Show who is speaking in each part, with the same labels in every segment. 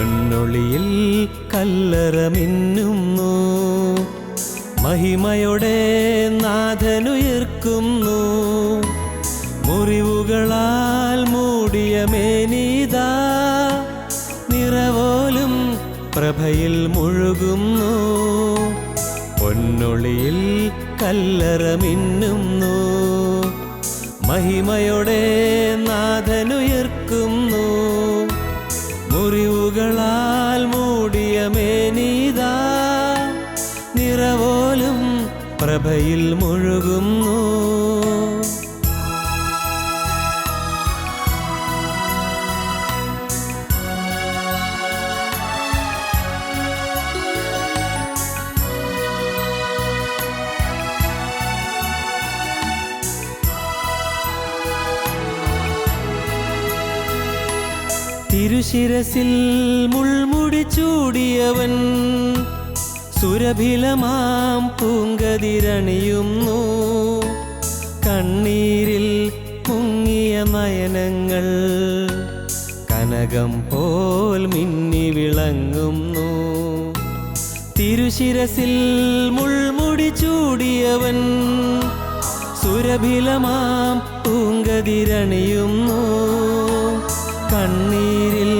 Speaker 1: പൊന്നൊളിയിൽ കല്ലറ മിന്നുന്നു, മഹിമയോടെ നാഥനുയർക്കുന്നു. മുറിവുകളാൽ മൂടിയ മേനീതാ, നിറവോലും പ്രഭയിൽ മുഴുകുന്നു. പൊന്നൊളിയിൽ കല്ലറ മിന്നുന്നു, മഹിമയോടെ നാഥനുയർക്കുന്നു. മുറിവുകളാൽ മൂടിയ മേനീതാ, നിറവോലും പ്രഭയിൽ മുഴുകുന്നു. തിരുശിരസിൽ മുൾമുടി ചൂടിയവൻ, സുരഭിലമാം പൂങ്കതിരണിയുന്നു. കണ്ണീരിൽ മുങ്ങിയ നയനങ്ങൾ കനകം പോൽ മിന്നി വിളങ്ങുന്നു. തിരുശിരസിൽ മുൾമുടി ചൂടിയവൻ, സുരഭിലമാം പൂങ്കതിരണിയുന്നു. കണ്ണീരിൽ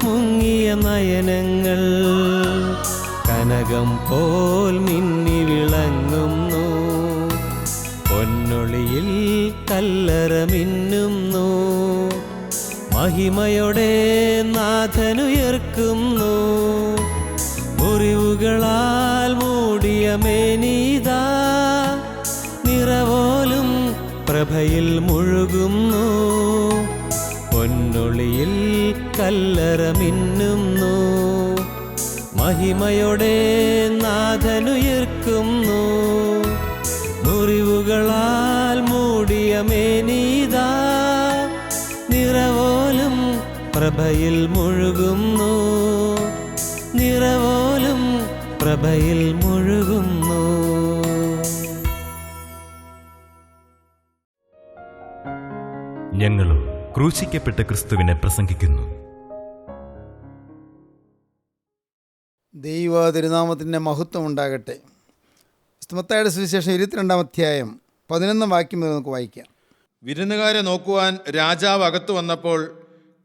Speaker 1: മുങ്ങിയ നയനങ്ങൾ കനകം പോൽ മിന്നി വിളങ്ങുന്നു. പൊന്നൊളിയിൽ കല്ലറ മിന്നുന്നു, മഹിമയോടെ നാഥനുയർക്കുന്നു. മുറിവുകളാൽ മൂടിയ മേനീതാ, നിറവോലും പ്രഭയിൽ മുഴുകുന്നു. പൊന്നൊളിയിൽ കല്ലറ മിന്നുന്നു, മഹിമയോടെ നാഥനുയർക്കുന്നു. മുറിവുകളാൽ മൂടിയ മേനീതാ, നിറവോലും പ്രഭയിൽ മുഴുകുന്നു. നിറവോലും പ്രഭയിൽ മുഴുകുന്നു.
Speaker 2: ഞങ്ങളും ക്രൂശിക്കപ്പെട്ട ക്രിസ്തുവിനെ പ്രസംഗിക്കുന്നു.
Speaker 3: ദൈവ തിരുനാമത്തിൻ്റെ മഹത്വം ഉണ്ടാകട്ടെ. മത്തായിയുടെ സുവിശേഷം 22-ാം അധ്യായം 11-ാം വാക്യം മുതൽ നമുക്ക് വായിക്കാം.
Speaker 4: വിരുന്നുകാരെ നോക്കുവാൻ രാജാവ് അകത്തു വന്നപ്പോൾ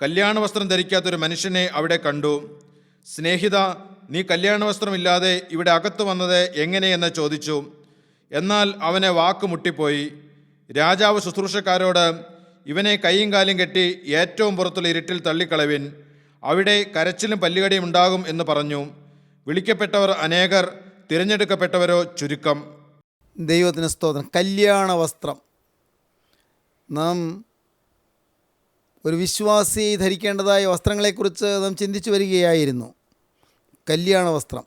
Speaker 4: കല്യാണ വസ്ത്രം ധരിക്കാത്തൊരു മനുഷ്യനെ അവിടെ കണ്ടു. സ്നേഹിത, നീ കല്യാണ വസ്ത്രമില്ലാതെ ഇവിടെ അകത്തു വന്നത് എങ്ങനെയെന്ന് ചോദിച്ചു. എന്നാൽ അവനെ വാക്ക് മുട്ടിപ്പോയി. രാജാവ് ശുശ്രൂഷക്കാരോട്, ഇവനെ കൈയും കാലും കെട്ടി ഏറ്റവും പുറത്തുള്ള ഇരുട്ടിൽ തള്ളിക്കളവിൻ, അവിടെ കരച്ചിലും പല്ലുകടിയും ഉണ്ടാകും എന്ന് പറഞ്ഞു. വിളിക്കപ്പെട്ടവർ അനേകർ, തിരഞ്ഞെടുക്കപ്പെട്ടവരോ ചുരുക്കം.
Speaker 3: ദൈവത്തിന് സ്തോത്രം. കല്യാണ വസ്ത്രം നാം ഒരു വിശ്വാസി ധരിക്കേണ്ടതായ വസ്ത്രങ്ങളെക്കുറിച്ച് നാം ചിന്തിച്ചു വരികയായിരുന്നു. കല്യാണ വസ്ത്രം,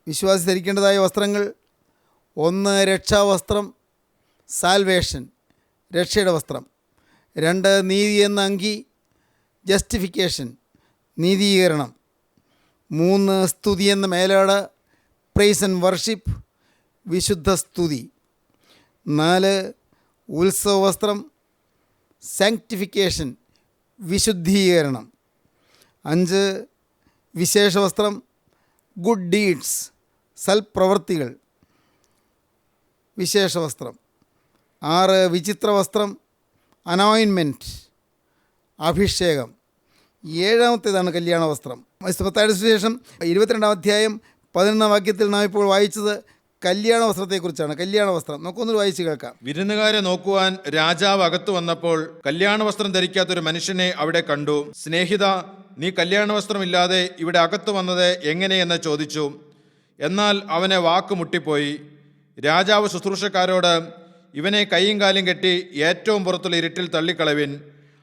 Speaker 3: വിശ്വാസി ധരിക്കേണ്ടതായ വസ്ത്രങ്ങൾ: 1 രക്ഷാവസ്ത്രം, സാൽവേഷൻ, രക്ഷയുടെ വസ്ത്രം. 2 നീതി എന്ന അങ്കി, ജസ്റ്റിഫിക്കേഷൻ, നീതീകരണം. 3 സ്തുതി എന്ന മേലാട, പ്രൈസ് ആൻഡ് വർഷിപ്പ്, വിശുദ്ധ സ്തുതി. 4 ഉത്സവവസ്ത്രം, സാങ്ക്ടിഫിക്കേഷൻ, വിശുദ്ധീകരണം. 5 വിശേഷവസ്ത്രം, ഗുഡ് ഡീഡ്സ്, സൽപ്രവർത്തികൾ, വിശേഷവസ്ത്രം. 6 വിചിത്രവസ്ത്രം, അനോയിൻമെൻറ്റ്, അഭിഷേകം. 7-ാമത്തേതാണ് കല്യാണ വസ്ത്രം. മത്തായിയുടെ സുവിശേഷം 22-ാം അധ്യായം 11-ാം വാക്യത്തിൽ നാം ഇപ്പോൾ വായിച്ചത് കല്യാണ വസ്ത്രത്തെക്കുറിച്ചാണ്. കല്യാണ വസ്ത്രം നമുക്കൊന്ന് വായിച്ച് കേൾക്കാം.
Speaker 4: വിരുന്നുകാരെ നോക്കുവാൻ രാജാവ് അകത്തു വന്നപ്പോൾ കല്യാണ വസ്ത്രം ധരിക്കാത്തൊരു മനുഷ്യനെ അവിടെ കണ്ടു. സ്നേഹിത, നീ കല്യാണ വസ്ത്രമില്ലാതെ ഇവിടെ അകത്തു വന്നത് എങ്ങനെയെന്ന് ചോദിച്ചു. എന്നാൽ അവനെ വാക്ക് മുട്ടിപ്പോയി. രാജാവ് ശുശ്രൂഷക്കാരോട്, ഇവനെ കൈയും കാലും കെട്ടി ഏറ്റവും പുറത്തുള്ള ഇരുട്ടിൽ തള്ളിക്കളവിൻ,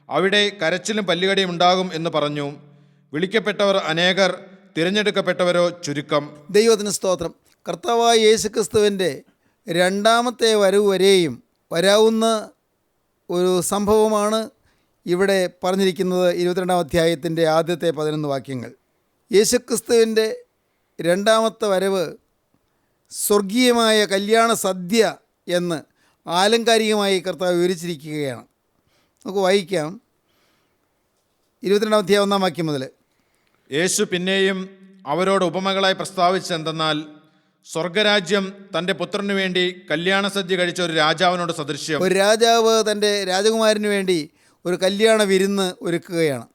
Speaker 4: അവിടെ കരച്ചിലും പല്ലുകടിയും ഉണ്ടാകും എന്ന് പറഞ്ഞു. വിളിക്കപ്പെട്ടവർ അനേകർ, തിരഞ്ഞെടുക്കപ്പെട്ടവരോ ചുരുക്കം.
Speaker 3: ദൈവത്തിന് സ്തോത്രം. കർത്താവായ യേശുക്രിസ്തുവിൻ്റെ 2ാമത്തെ വരവ് വരെയും വരാവുന്ന ഒരു സംഭവമാണ് ഇവിടെ പറഞ്ഞിരിക്കുന്നത്. 22-ാം അധ്യായത്തിൻ്റെ ആദ്യത്തെ 11 വാക്യങ്ങൾ. യേശുക്രിസ്തുവിൻ്റെ 2ാമത്തെ വരവ് സ്വർഗീയമായ കല്യാണ സദ്യ എന്ന് ആലങ്കാരികമായി കർത്താവ് വിവരിച്ചിരിക്കുകയാണ്. നമുക്ക് വായിക്കാം 22-ാം അധ്യായം 1-ാം വാക്യം മുതൽ.
Speaker 4: യേശു പിന്നെയും അവരോട് ഉപമകളായി പ്രസ്താവിച്ചെന്തെന്നാൽ, സ്വർഗരാജ്യം തൻ്റെ പുത്രനു വേണ്ടി കല്യാണസദ്യ കഴിച്ച ഒരു രാജാവിനോട് സദൃശ്യം.
Speaker 3: ഒരു രാജാവ് തൻ്റെ രാജകുമാരന് വേണ്ടി ഒരു കല്യാണ വിരുന്ന് ഒരുക്കുകയാണ്.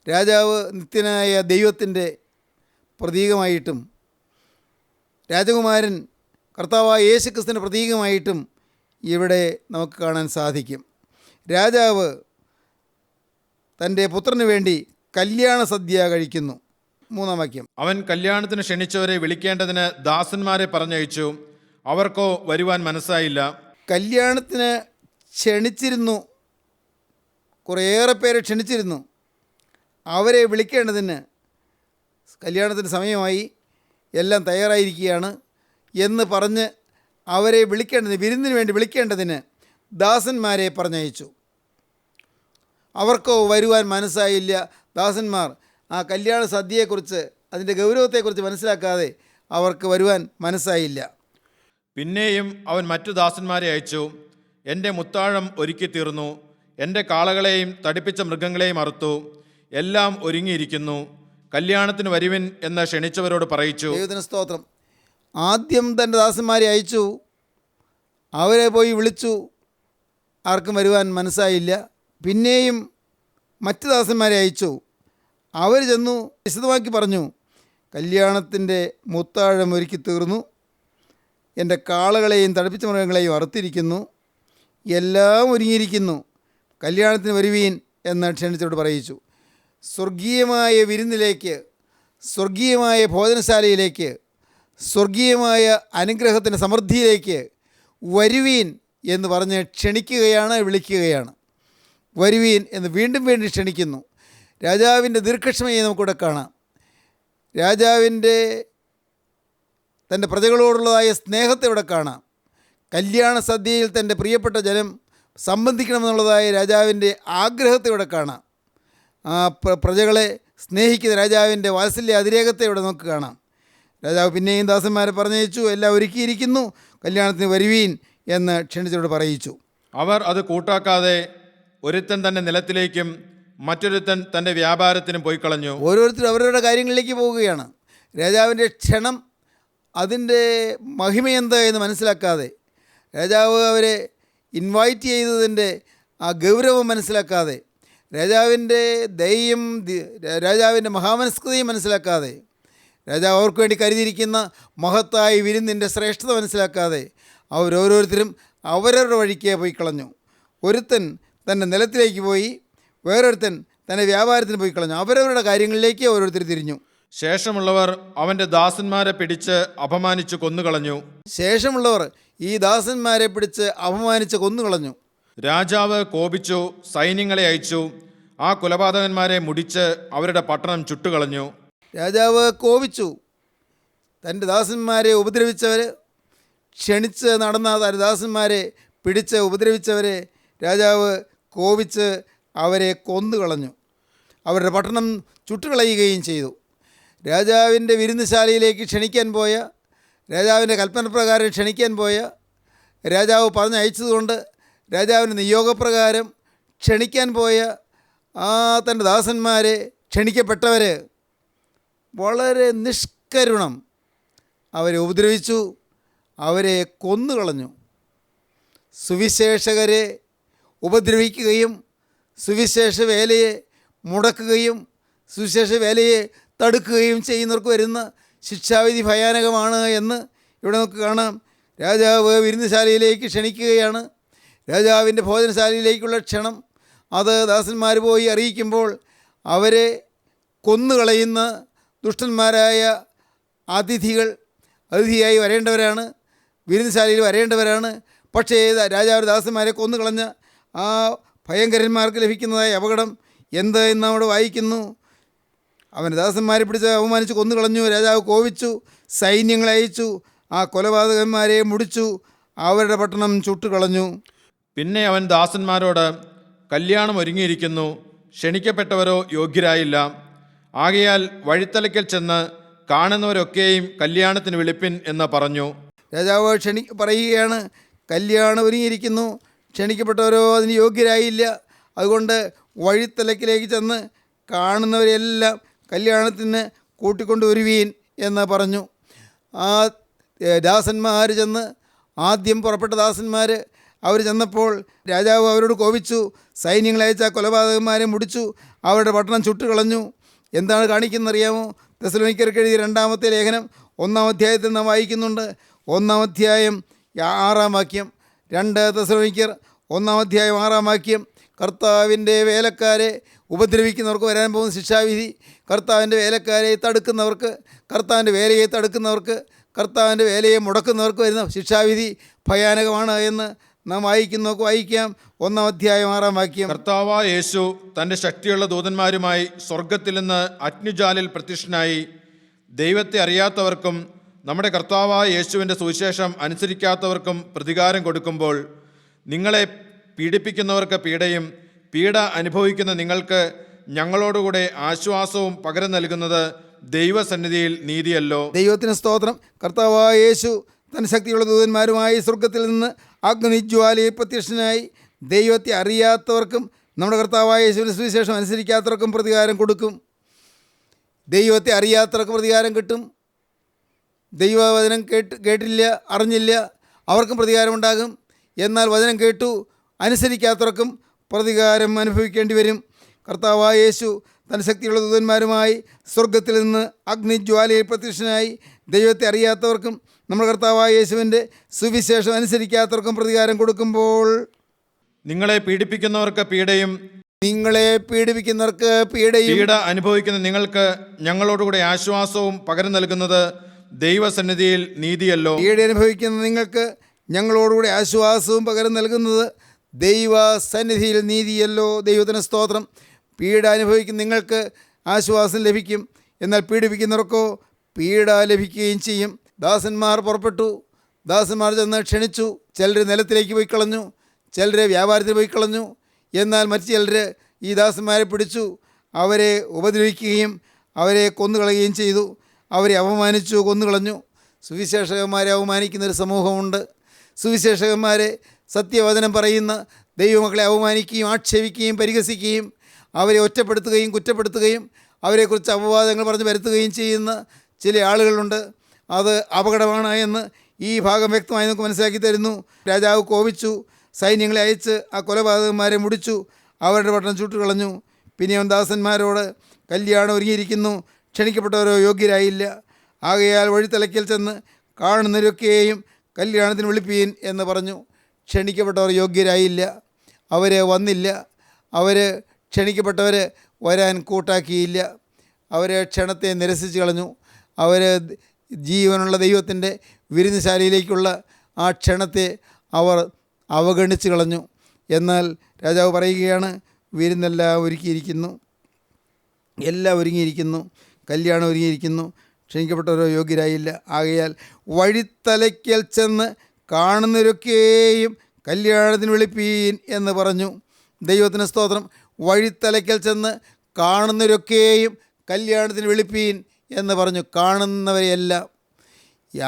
Speaker 3: രാജാവ് നിത്യനായ ദൈവത്തിൻ്റെ പ്രതീകമായിട്ടും രാജകുമാരൻ കർത്താവായ യേശുക്രിസ്തുവിൻ്റെ പ്രതീകമായിട്ടും ഇവിടെ നമുക്ക് കാണാൻ സാധിക്കും. രാജാവ് തൻ്റെ പുത്രന് വേണ്ടി കല്യാണ സദ്യ കഴിക്കുന്നു. 3-ാം വാക്യം.
Speaker 4: അവൻ കല്യാണത്തിന് ക്ഷണിച്ചവരെ വിളിക്കേണ്ടതിന് ദാസന്മാരെ പറഞ്ഞയച്ചു. അവർക്കോ വരുവാൻ മനസ്സായില്ല.
Speaker 3: കല്യാണത്തിന് ക്ഷണിച്ചിരുന്നു, കുറേയേറെ പേരെ ക്ഷണിച്ചിരുന്നു. അവരെ വിളിക്കേണ്ടതിന് കല്യാണത്തിന് സമയമായി, എല്ലാം തയ്യാറായിരിക്കുകയാണ് എന്ന് പറഞ്ഞ് അവരെ വിളിക്കേണ്ടതിന്, വിരുന്നിന് വേണ്ടി വിളിക്കേണ്ടതിന് ദാസന്മാരെ പറഞ്ഞയച്ചു. അവർക്കോ വരുവാൻ മനസ്സായില്ല. ദാസന്മാർ ആ കല്യാണ സദ്യയെക്കുറിച്ച്, അതിൻ്റെ ഗൗരവത്തെക്കുറിച്ച് മനസ്സിലാക്കാതെ അവർക്ക് വരുവാൻ മനസ്സായില്ല.
Speaker 4: പിന്നെയും അവൻ മറ്റു ദാസന്മാരെ അയച്ചു. എൻ്റെ മുത്താഴം ഒരുക്കി തീർന്നു, എൻ്റെ കാളകളെയും തടിപ്പിച്ച മൃഗങ്ങളെയും അറുത്തു, എല്ലാം ഒരുങ്ങിയിരിക്കുന്നു, കല്യാണത്തിന് വരുവിൻ എന്ന് ക്ഷണിച്ചവരോട് പറയിച്ചു.
Speaker 3: ദൈവത്തിന് സ്തോത്രം. ആദ്യം തൻ്റെ ദാസന്മാരെ അയച്ചു, അവരെ പോയി വിളിച്ചു, ആർക്കും വരുവാൻ മനസ്സായില്ല. പിന്നെയും മറ്റ് ദാസന്മാരെ അയച്ചു. അവർ ചെന്നു വിശദമാക്കി പറഞ്ഞു, കല്യാണത്തിൻ്റെ മുത്താഴം ഒരുക്കി തീർന്നു, എൻ്റെ കാളകളെയും തടിപ്പിച്ച മൃഗങ്ങളെയും അറുത്തിരിക്കുന്നു, എല്ലാം ഒരുങ്ങിയിരിക്കുന്നു, കല്യാണത്തിന് വരുവീൻ എന്ന് ക്ഷണിച്ചവരോട് പറയിച്ചു. സ്വർഗീയമായ വിരുന്നിലേക്ക്, സ്വർഗീയമായ ഭോജനശാലയിലേക്ക്, സ്വർഗീയമായ അനുഗ്രഹത്തിൻ്റെ സമൃദ്ധിയിലേക്ക് വരുവീൻ എന്ന് പറഞ്ഞ് ക്ഷണിക്കുകയാണ്, വിളിക്കുകയാണ്. വരുവീൻ എന്ന് വീണ്ടും വീണ്ടും ക്ഷണിക്കുന്നു. രാജാവിൻ്റെ ദീർഘക്ഷമയെ നമുക്കിവിടെ കാണാം. രാജാവിൻ്റെ തൻ്റെ പ്രജകളോടുള്ളതായ സ്നേഹത്തെ ഇവിടെ കാണാം. കല്യാണ സദ്യയിൽ തൻ്റെ പ്രിയപ്പെട്ട ജനം സംബന്ധിക്കണമെന്നുള്ളതായ രാജാവിൻ്റെ ആഗ്രഹത്തെ ഇവിടെ കാണാം. ആ പ്രജകളെ സ്നേഹിക്കുന്ന രാജാവിൻ്റെ വാത്സല്യ അതിരേകത്തെ ഇവിടെ നമുക്ക് കാണാം. രാജാവ് പിന്നെയും ദാസന്മാരെ പറഞ്ഞയച്ചു, എല്ലാം ഒരുക്കിയിരിക്കുന്നു, കല്യാണത്തിന് വരുവീൻ എന്ന് ക്ഷണിച്ചവരോട് പറയിച്ചു.
Speaker 4: അവർ അത് കൂട്ടാക്കാതെ ഒരുത്തൻ തൻ്റെ നിലത്തിലേക്കും മറ്റൊരുത്തൻ തൻ്റെ വ്യാപാരത്തിനും പോയി കളഞ്ഞു.
Speaker 3: ഓരോരുത്തരും അവരവരുടെ കാര്യങ്ങളിലേക്ക് പോവുകയാണ്. രാജാവിൻ്റെ ക്ഷണം, അതിൻ്റെ മഹിമയെന്ത് എന്ന് മനസ്സിലാക്കാതെ, രാജാവ് അവരെ ഇൻവൈറ്റ് ചെയ്തതിൻ്റെ ആ ഗൗരവം മനസ്സിലാക്കാതെ, രാജാവിൻ്റെ ദയയും രാജാവിൻ്റെ മഹാമനസ്കതയും മനസ്സിലാക്കാതെ, രാജാവ് അവർക്ക് വേണ്ടി കരുതിയിരിക്കുന്ന മഹത്തായ വിരുന്നിൻ്റെ ശ്രേഷ്ഠത മനസ്സിലാക്കാതെ അവരോരോരുത്തരും അവരവരുടെ വഴിക്ക് പോയി കളഞ്ഞു. ഒരുത്തൻ തൻ്റെ നിലത്തിലേക്ക് പോയി, വേറൊരുത്തൻ തൻ്റെ വ്യാപാരത്തിന് പോയി കളഞ്ഞു. അവരവരുടെ കാര്യങ്ങളിലേക്ക് ഓരോരുത്തർ തിരിഞ്ഞു.
Speaker 4: ശേഷമുള്ളവർ അവൻ്റെ ദാസന്മാരെ പിടിച്ച് അപമാനിച്ചു കൊന്നുകളഞ്ഞു.
Speaker 3: ശേഷമുള്ളവർ ഈ ദാസന്മാരെ പിടിച്ച് അപമാനിച്ച് കൊന്നുകളഞ്ഞു.
Speaker 4: രാജാവ് കോപിച്ചു, സൈന്യങ്ങളെ അയച്ചു, ആ കൊലപാതകന്മാരെ മുടിച്ച് അവരുടെ പട്ടണം ചുട്ടുകളഞ്ഞു.
Speaker 3: രാജാവ് കോപിച്ചു. തൻ്റെ ദാസന്മാരെ ഉപദ്രവിച്ചവർ, ക്ഷണിച്ച് നടന്ന തൻ്റെ ദാസന്മാരെ പിടിച്ച് ഉപദ്രവിച്ചവരെ രാജാവ് കോപിച്ച് അവരെ കൊന്നുകളഞ്ഞു. അവരുടെ പട്ടണം ചുട്ടുകളയുകയും ചെയ്തു. രാജാവിൻ്റെ വിരുന്നുശാലയിലേക്ക് ക്ഷണിക്കാൻ പോയ, രാജാവിൻ്റെ കൽപ്പനപ്രകാരം ക്ഷണിക്കാൻ പോയ, രാജാവ് പറഞ്ഞയച്ചതുകൊണ്ട് രാജാവിൻ്റെ നിയോഗപ്രകാരം ക്ഷണിക്കാൻ പോയ തൻ്റെ ദാസന്മാരെ, ക്ഷണിക്കപ്പെട്ടവർ വളരെ നിഷ്കരുണം അവരെ ഉപദ്രവിച്ചു, അവരെ കൊന്നുകളഞ്ഞു. സുവിശേഷകരെ ഉപദ്രവിക്കുകയും സുവിശേഷ വേലയെ മുടക്കുകയും സുവിശേഷ വേലയെ തടുക്കുകയും ചെയ്യുന്നവർക്ക് വരുന്ന ശിക്ഷാവിധി ഭയാനകമാണ് എന്ന് ഇവിടെ നമുക്ക് കാണാം. രാജാവ് വിരുന്നുശാലയിലേക്ക് ക്ഷണിക്കുകയാണ്. രാജാവിൻ്റെ ഭോജനശാലയിലേക്കുള്ള ക്ഷണം അത് ദാസന്മാർ പോയി അറിയിക്കുമ്പോൾ അവരെ കൊന്നുകളയുന്ന ദുഷ്ടന്മാരായ അതിഥിയായി വരേണ്ടവരാണ്, വിരുന്നുശാലയിൽ വരേണ്ടവരാണ്. പക്ഷേ രാജാവ് ദാസന്മാരെ കൊന്നുകളഞ്ഞ ആ ഭയങ്കരന്മാർക്ക് ലഭിക്കുന്നതായ അപകടം എന്ത് എന്ന് അവിടെ വായിക്കുന്നു. അവൻ ദാസന്മാരെ പിടിച്ച് അവമാനിച്ച് കൊന്നുകളഞ്ഞു. രാജാവ് കോപിച്ചു, സൈന്യങ്ങളെ അയച്ചു, ആ കൊലപാതകന്മാരെ മുടിച്ചു, അവരുടെ പട്ടണം ചുട്ടുകളഞ്ഞു.
Speaker 4: പിന്നെ അവൻ ദാസന്മാരോട്, കല്യാണം ഒരുങ്ങിയിരിക്കുന്നു, ക്ഷണിക്കപ്പെട്ടവരോ യോഗ്യരായില്ല. ആകയാൽ വഴിത്തലയ്ക്കൽ ചെന്ന് കാണുന്നവരൊക്കെയും കല്യാണത്തിന് വിളിപ്പിൻ എന്ന് പറഞ്ഞു.
Speaker 3: രാജാവ് പറയുകയാണ്, കല്യാണം ഒരുങ്ങിയിരിക്കുന്നു, ക്ഷണിക്കപ്പെട്ടവരോ അതിന് യോഗ്യരായില്ല. അതുകൊണ്ട് വഴിത്തലക്കിലേക്ക് ചെന്ന് കാണുന്നവരെല്ലാം കല്യാണത്തിന് കൂട്ടിക്കൊണ്ടുവരുവീൻ എന്ന് പറഞ്ഞു. ആ ദാസന്മാർ ചെന്ന്, ആദ്യം പുറപ്പെട്ട ദാസന്മാർ അവർ ചെന്നപ്പോൾ രാജാവ് അവരോട് കോപിച്ചു. സൈന്യങ്ങളെ അയച്ച കൊലപാതകന്മാരെ മുടിച്ചു, അവരുടെ പട്ടണം ചുട്ടുകളഞ്ഞു. എന്താണ് കാണിക്കുന്നറിയാമോ? തെസ്സലോനിക്കർക്ക് എഴുതിയ 2-ാമത്തെ ലേഖനം 1-ാം അധ്യായത്തിൽ നാം വായിക്കുന്നുണ്ട്. 1-ാം അധ്യായം 6-ാം വാക്യം. 2 തെസ്സലോനിക്കർ 1-ാം അധ്യായം 6-ാം വാക്യം. കർത്താവിൻ്റെ വേലക്കാരെ ഉപദ്രവിക്കുന്നവർക്ക് വരാൻ പോകുന്ന ശിക്ഷാവിധി, കർത്താവിൻ്റെ വേലക്കാരെ തടുക്കുന്നവർക്ക്, കർത്താവിൻ്റെ വേലയെ തടുക്കുന്നവർക്ക്, കർത്താവിൻ്റെ വേലയെ മുടക്കുന്നവർക്ക് വരുന്ന ശിക്ഷാവിധി ഭയാനകമാണ് എന്ന് നാം വായിക്കാം. 1-ാം അധ്യായം 6-ാം വാക്യം.
Speaker 4: കർത്താവായ യേശു തൻ്റെ ശക്തിയുള്ള ദൂതന്മാരുമായി സ്വർഗത്തിൽ നിന്ന് അഗ്നിജ്വാലയിൽ പ്രത്യക്ഷനായി ദൈവത്തെ അറിയാത്തവർക്കും നമ്മുടെ കർത്താവായ യേശുവിൻ്റെ സുവിശേഷം അനുസരിക്കാത്തവർക്കും പ്രതികാരം കൊടുക്കുമ്പോൾ, നിങ്ങളെ പീഡിപ്പിക്കുന്നവർക്ക് പീഡയും പീഡ അനുഭവിക്കുന്ന നിങ്ങൾക്ക് ഞങ്ങളോടുകൂടെ ആശ്വാസവും പകരം നൽകുന്നത് ദൈവസന്നിധിയിൽ നീതിയല്ലോ.
Speaker 3: ദൈവത്തിന് സ്തോത്രം. കർത്താവായ യേശു തൻ്റെ ശക്തിയുള്ള ദൂതന്മാരുമായി സ്വർഗത്തിൽ നിന്ന് അഗ്നിജ്വാലയിൽ പ്രത്യക്ഷനായി ദൈവത്തെ അറിയാത്തവർക്കും നമ്മുടെ കർത്താവായ യേശുവിൻ്റെ സുവിശേഷം അനുസരിക്കാത്തവർക്കും പ്രതികാരം കൊടുക്കും. ദൈവത്തെ അറിയാത്തവർക്ക് പ്രതികാരം കിട്ടും. ദൈവവചനം കേട്ടില്ല, അറിഞ്ഞില്ല, അവർക്കും പ്രതികാരമുണ്ടാകും. എന്നാൽ വചനം കേട്ടു അനുസരിക്കാത്തവർക്കും പ്രതികാരം അനുഭവിക്കേണ്ടി വരും. കർത്താവായ യേശു തൻ്റെ ശക്തിയുള്ള ദൂതന്മാരുമായി സ്വർഗത്തിൽ നിന്ന് അഗ്നിജ്വാലയിൽ പ്രത്യക്ഷനായി ദൈവത്തെ അറിയാത്തവർക്കും നമ്മുടെ കർത്താവായ യേശുവിൻ്റെ സുവിശേഷം അനുസരിക്കാത്തവർക്കും പ്രതികാരം കൊടുക്കുമ്പോൾ,
Speaker 4: നിങ്ങളെ പീഡിപ്പിക്കുന്നവർക്ക് പീഡയും പീഡ അനുഭവിക്കുന്ന നിങ്ങൾക്ക് ഞങ്ങളോടുകൂടെ ആശ്വാസവും പകരം നൽകുന്നത് ദൈവസന്നിധിയിൽ നീതിയല്ലോ.
Speaker 3: പീഡ അനുഭവിക്കുന്ന നിങ്ങൾക്ക് ഞങ്ങളോടുകൂടെ ആശ്വാസവും പകരം നൽകുന്നത് ദൈവസന്നിധിയിൽ നീതിയല്ലോ. ദൈവത്തിന് സ്തോത്രം. പീഡ അനുഭവിക്കുന്ന നിങ്ങൾക്ക് ആശ്വാസം ലഭിക്കും, എന്നാൽ പീഡിപ്പിക്കുന്നവർക്കോ പീഡ ലഭിക്കുകയും ചെയ്യും. ദാസന്മാർ പുറപ്പെട്ടു. ദാസന്മാർ ചെന്ന് ക്ഷണിച്ചു. ചിലർ നിലത്തിലേക്ക് പോയി കളഞ്ഞു, ചിലർ വ്യാപാരത്തിന് പോയി കളഞ്ഞു. എന്നാൽ മറ്റു ചിലർ ഈ ദാസന്മാരെ പിടിച്ചു, അവരെ ഉപദ്രവിക്കുകയും അവരെ കൊന്നുകളയുകയും ചെയ്തു. അവരെ അപമാനിച്ചു, കൊന്നുകളഞ്ഞു. സുവിശേഷകന്മാരെ അവമാനിക്കുന്നൊരു സമൂഹമുണ്ട്. സുവിശേഷകന്മാരെ, സത്യവചനം പറയുന്ന ദൈവമക്കളെ അവമാനിക്കുകയും ആക്ഷേപിക്കുകയും പരിഹസിക്കുകയും അവരെ ഒറ്റപ്പെടുത്തുകയും കുറ്റപ്പെടുത്തുകയും അവരെക്കുറിച്ച് അപവാദങ്ങൾ പറഞ്ഞ് വരുത്തുകയും ചെയ്യുന്ന ചില ആളുകളുണ്ട്. അത് അപകടമാണ് എന്ന് ഈ ഭാഗം വ്യക്തമായി നമുക്ക് മനസ്സിലാക്കി തരുന്നു. രാജാവ് കോപിച്ചു, സൈന്യങ്ങളെ അയച്ച് ആ കൊലപാതകന്മാരെ മുടിച്ചു, അവരുടെ പട്ടണം ചുട്ടുകളഞ്ഞു. പിന്നെയും ദാസന്മാരോട്, കല്യാണം ഒരുങ്ങിയിരിക്കുന്നു, ക്ഷണിക്കപ്പെട്ടവരോ യോഗ്യരായില്ല. ആകയാൽ വഴിത്തലയ്ക്കൽ ചെന്ന് കാണുന്നവരൊക്കെയും കല്യാണത്തിന് വിളിപ്പീൻ എന്ന് പറഞ്ഞു. ക്ഷണിക്കപ്പെട്ടവർ യോഗ്യരായില്ല, അവർ വന്നില്ല. അവർ ക്ഷണിക്കപ്പെട്ടവർ വരാൻ കൂട്ടാക്കിയില്ല. അവർ ക്ഷണത്തെ നിരസിച്ച് കളഞ്ഞു. അവർ ജീവനുള്ള ദൈവത്തിൻ്റെ വിരുന്നുശാലയിലേക്കുള്ള ആ ക്ഷണത്തെ അവർ അവഗണിച്ച് കളഞ്ഞു. എന്നാൽ രാജാവ് പറയുകയാണ്, വിരുന്നെല്ലാം ഒരുക്കിയിരിക്കുന്നു, എല്ലാം ഒരുങ്ങിയിരിക്കുന്നു, കല്യാണം ഒരുങ്ങിയിരിക്കുന്നു, ക്ഷണിക്കപ്പെട്ടവരോ യോഗ്യരായില്ല. ആകയാൽ വഴിത്തലയ്ക്കൽ ചെന്ന് കാണുന്നവരൊക്കെയും കല്യാണത്തിന് വിളിപ്പീൻ എന്ന് പറഞ്ഞു. ദൈവത്തിന് സ്തോത്രം. വഴിത്തലയ്ക്കൽ ചെന്ന് കാണുന്നവരൊക്കെയും കല്യാണത്തിന് വിളിപ്പീൻ എന്ന് പറഞ്ഞു. കാണുന്നവരെയെല്ലാം.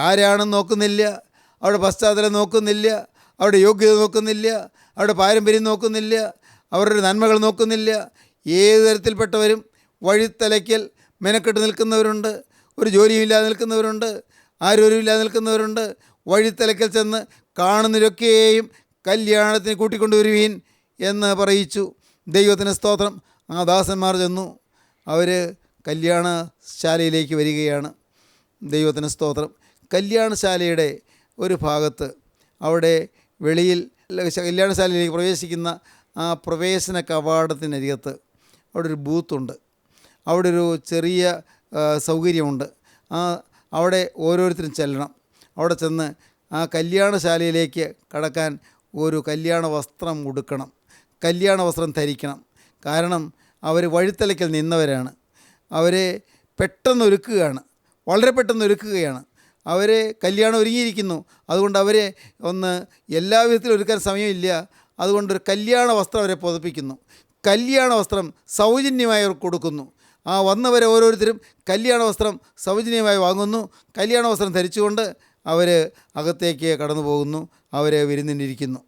Speaker 3: ആരാണെന്ന് നോക്കുന്നില്ല, അവരുടെ പശ്ചാത്തലം നോക്കുന്നില്ല, അവരുടെ യോഗ്യത നോക്കുന്നില്ല, അവരുടെ പാരമ്പര്യം നോക്കുന്നില്ല, അവരുടെ നന്മകൾ നോക്കുന്നില്ല. ഏത് തരത്തിൽപ്പെട്ടവരും വഴിത്തലയ്ക്കൽ മെനക്കെട്ട് നിൽക്കുന്നവരുണ്ട്, ഒരു ജോലിയുമില്ലാതെ നിൽക്കുന്നവരുണ്ട്, ആരോഗ്യമില്ലാതെ നിൽക്കുന്നവരുണ്ട്. വഴിത്തലയ്ക്കൽ ചെന്ന് കാണുന്നവരൊക്കെയും കല്യാണത്തിന് കൂട്ടിക്കൊണ്ടുവരുവീൻ എന്ന് പറയിച്ചു. ദൈവത്തിന് സ്തോത്രം. ആ ദാസന്മാർ ചെന്നു. അവർ കല്യാണശാലയിലേക്ക് വരികയാണ്. ദൈവത്തിന് സ്തോത്രം. കല്യാണശാലയുടെ ഒരു ഭാഗത്ത്, അവിടെ വെളിയിൽ കല്യാണശാലയിലേക്ക് പ്രവേശിക്കുന്ന ആ പ്രവേശന കവാടത്തിനരികത്ത് അവിടെ ഒരു ബൂത്തുണ്ട്. അവിടെ ഒരു ചെറിയ സൗകര്യമുണ്ട്. അവിടെ ഓരോരുത്തരും ചെല്ലണം. അവിടെ ചെന്ന് ആ കല്യാണശാലയിലേക്ക് കടക്കാൻ ഒരു കല്യാണ വസ്ത്രം ഉടുക്കണം, കല്യാണ വസ്ത്രം ധരിക്കണം. കാരണം അവർ വഴിത്തലയ്ക്കൽ നിന്നവരാണ്. അവരെ പെട്ടെന്ന് ഒരുക്കുകയാണ്, വളരെ പെട്ടെന്ന് ഒരുക്കുകയാണ്. അവരെ കല്യാണം ഒരുങ്ങിയിരിക്കുന്നു. അതുകൊണ്ട് അവരെ എല്ലാ വിധത്തിലും ഒരുക്കാൻ സമയമില്ല. അതുകൊണ്ടൊരു കല്യാണ വസ്ത്രം അവരെ പുതപ്പിക്കുന്നു. കല്യാണ വസ്ത്രം സൗജന്യമായി അവർക്ക് കൊടുക്കുന്നു. ആ വന്നവരെ ഓരോരുത്തരും കല്യാണ വസ്ത്രം സൗജന്യമായി വാങ്ങുന്നു. കല്യാണ വസ്ത്രം ധരിച്ചുകൊണ്ട് അവർ അകത്തേക്ക് കടന്നു പോകുന്നു. അവർ വിരുന്നിനിരിക്കുന്നു.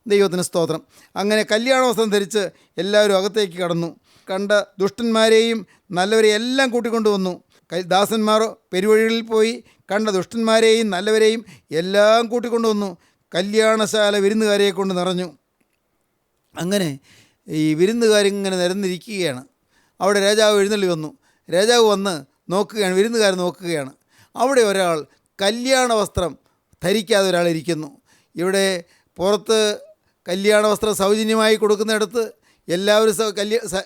Speaker 3: ദൈവത്തിന് സ്തോത്രം. അങ്ങനെ കല്യാണ വസ്ത്രം ധരിച്ച് എല്ലാവരും അകത്തേക്ക് കടന്നു. കണ്ട ദുഷ്ടന്മാരെയും നല്ലവരെയും എല്ലാം കൂട്ടിക്കൊണ്ടുവന്നു. ദാസന്മാർ പെരുവഴികളിൽ പോയി കണ്ട ദുഷ്ടന്മാരെയും നല്ലവരെയും എല്ലാം കൂട്ടിക്കൊണ്ടുവന്നു. കല്യാണശാല വിരുന്നുകാരെ കൊണ്ട് നിറഞ്ഞു. അങ്ങനെ ഈ വിരുന്നുകാരിങ്ങനെ നിരന്നിരിക്കുകയാണ്. അവിടെ രാജാവ് എഴുന്നള്ളി വന്നു. രാജാവ് വന്ന് നോക്കുകയാണ്, വിരുന്നുകാർ നോക്കുകയാണ്. അവിടെ ഒരാൾ കല്യാണ വസ്ത്രം ധരിക്കാതെ ഒരാൾ ഇരിക്കുന്നു. ഇവിടെ പുറത്ത് കല്യാണ വസ്ത്രം സൗജന്യമായി കൊടുക്കുന്നിടത്ത് എല്ലാവരും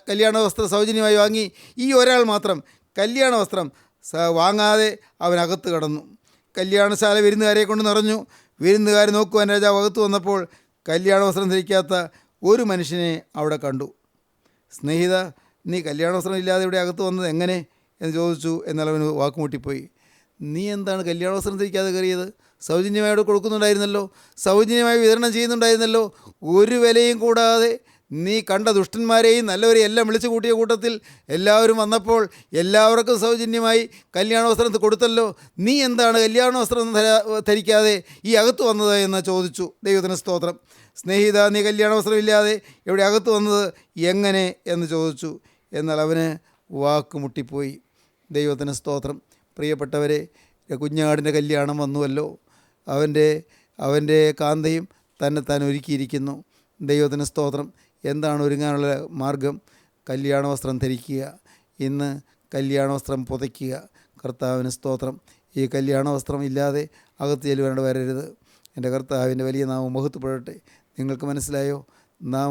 Speaker 3: കല്യാണ വസ്ത്രം സൗജന്യമായി വാങ്ങി. ഈ ഒരാൾ മാത്രം കല്യാണ വസ്ത്രം വാങ്ങാതെ അവനകത്ത് കടന്നു. കല്യാണശാല വിരുന്നുകാരെ കൊണ്ട് നിറഞ്ഞു. വിരുന്നുകാർ നോക്കുവാൻ രാജാവ് അകത്ത് വന്നപ്പോൾ കല്യാണ വസ്ത്രം ധരിക്കാത്ത ഒരു മനുഷ്യനെ അവിടെ കണ്ടു. സ്നേഹിത, നീ കല്യാണ വസ്ത്രം ഇല്ലാതെ ഇവിടെ അകത്ത് വന്നത് എങ്ങനെ എന്ന് ചോദിച്ചു. എന്നാൽ അവന് വാക്കുമുട്ടിപ്പോയി. നീ എന്താണ് കല്യാണ വസ്ത്രം ധരിക്കാതെ കയറിയത്? സൗജന്യമായി അവിടെ കൊടുക്കുന്നുണ്ടായിരുന്നല്ലോ, സൗജന്യമായി വിതരണം ചെയ്യുന്നുണ്ടായിരുന്നല്ലോ. ഒരു വിലയും കൂടാതെ നീ കണ്ട ദുഷ്ടന്മാരെയും നല്ലവരെയും എല്ലാം വിളിച്ചു കൂട്ടിയ കൂട്ടത്തിൽ എല്ലാവരും വന്നപ്പോൾ എല്ലാവർക്കും സൗജന്യമായി കല്യാണ വസ്ത്രം കൊടുത്തല്ലോ. നീ എന്താണ് കല്യാണ വസ്ത്രം ധരിക്കാതെ ഈ അകത്ത് വന്നത് എന്ന് ചോദിച്ചു. ദൈവത്തിന് സ്തോത്രം. സ്നേഹിത, നീ കല്യാണ വസ്ത്രമില്ലാതെ ഇവിടെ അകത്ത് വന്നത് എങ്ങനെ എന്ന് ചോദിച്ചു. എന്നാൽ അവന് വാക്ക് മുട്ടിപ്പോയി. ദൈവത്തിന് സ്തോത്രം. പ്രിയപ്പെട്ടവരെ, കുഞ്ഞാടിൻ്റെ കല്യാണം വന്നുവല്ലോ. അവൻ്റെ കാന്തയും തന്നെത്താൻ ഒരുക്കിയിരിക്കുന്നു. ദൈവത്തിന് സ്തോത്രം. എന്താണ് ഒരുങ്ങാനുള്ള മാർഗം? കല്യാണ വസ്ത്രം ധരിക്കുക. ഇന്ന് കല്യാണ വസ്ത്രം പുതയ്ക്കുക. കർത്താവിന് സ്തോത്രം. ഈ കല്യാണ വസ്ത്രം ഇല്ലാതെ അകത്ത് ചെല്ലുവാണ്ട് വരരുത്. എൻ്റെ കർത്താവിൻ്റെ വലിയ നാമം മഹത്വപ്പെടട്ടെ. നിങ്ങൾക്ക് മനസ്സിലായോ? നാം